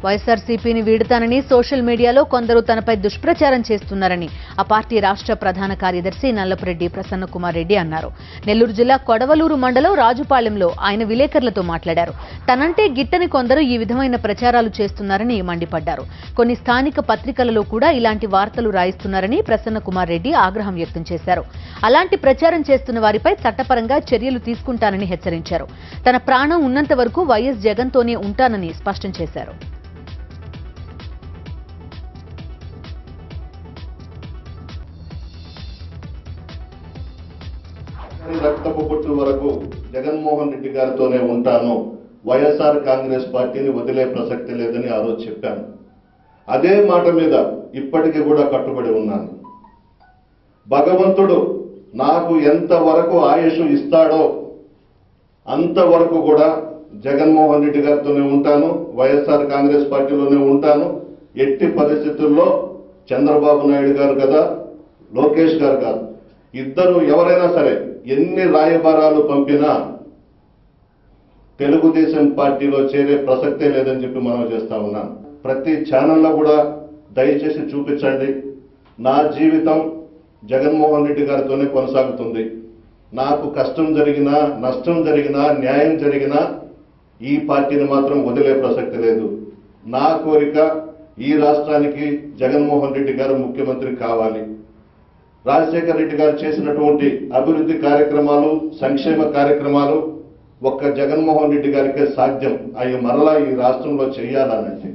వైఎస్ఆర్సీపీని వీడుతానని social మీడియాలో కొందరు తనపై దుష్ప్రచారం చేస్తున్నారని ఆ పార్టీ రాష్ట్ర ప్రధాన కార్యదర్శి నల్లపురెడ్డి ప్రసన్నకుమార్ రెడ్డి అన్నారు. నెల్లూరు జిల్లా కొడవలూరు మండలం రాజుపాలెంలో ఆయన విలేకరులతో మాట్లాడారు. తనంటే గిట్టని కొందరు ఈ విధమైన ప్రచారాలు చేస్తున్నారని మండిపడ్డారు. కొన్ని స్థానిక పత్రికలలో కూడా ఇలాంటి వార్తలు రాయిస్తున్నారని ప్రసన్నకుమార్ రెడ్డి ఆగ్రహం వ్యక్తం చేశారు. అలాంటి ప్రచారం చేస్తున్న వారిపై చట్టపరంగా చర్యలు తీసుకుంటానని హెచ్చరించారు. తన ప్రాణం ఉన్నంత వరకు వైఎస్ జగన్తోనే ఉంటానని స్పష్టం చేశారు. రక్తపు బొట్టు వరకు జగన్మోహన్ రెడ్డి గారితోనే ఉంటాను, వైఎస్ఆర్ కాంగ్రెస్ పార్టీని వదిలే ప్రసక్తి లేదని ఆ రోజు చెప్పాను. అదే మాట మీద ఇప్పటికీ కూడా కట్టుబడి ఉన్నాను. భగవంతుడు నాకు ఎంతవరకు ఆయుష్ ఇస్తాడో అంతవరకు కూడా జగన్మోహన్ రెడ్డి గారితోనే ఉంటాను, వైఎస్ఆర్ కాంగ్రెస్ పార్టీలోనే ఉంటాను. ఎట్టి పరిస్థితుల్లో చంద్రబాబు నాయుడు గారు కదా, లోకేష్ గారు కాదు, ఇద్దరు ఎవరైనా సరే ఎన్ని రాయబారాలు పంపినా తెలుగుదేశం పార్టీలో చేరే ప్రసక్తే లేదని చెప్పి మనం చేస్తా ఉన్నాం. ప్రతి ఛానల్లో కూడా దయచేసి చూపించండి, నా జీవితం జగన్మోహన్ రెడ్డి గారితోనే కొనసాగుతుంది. నాకు కష్టం జరిగినా, నష్టం జరిగినా, న్యాయం జరిగినా ఈ పార్టీని మాత్రం వదిలే ప్రసక్తి లేదు. నా కోరిక ఈ రాష్ట్రానికి జగన్మోహన్ రెడ్డి గారు ముఖ్యమంత్రి కావాలి. రాజశేఖర్ రెడ్డి గారు చేసినటువంటి అభివృద్ధి కార్యక్రమాలు, సంక్షేమ కార్యక్రమాలు ఒక్క జగన్మోహన్ రెడ్డి గారికే సాధ్యం. అవి మరలా ఈ రాష్ట్రంలో చేయాలనంటే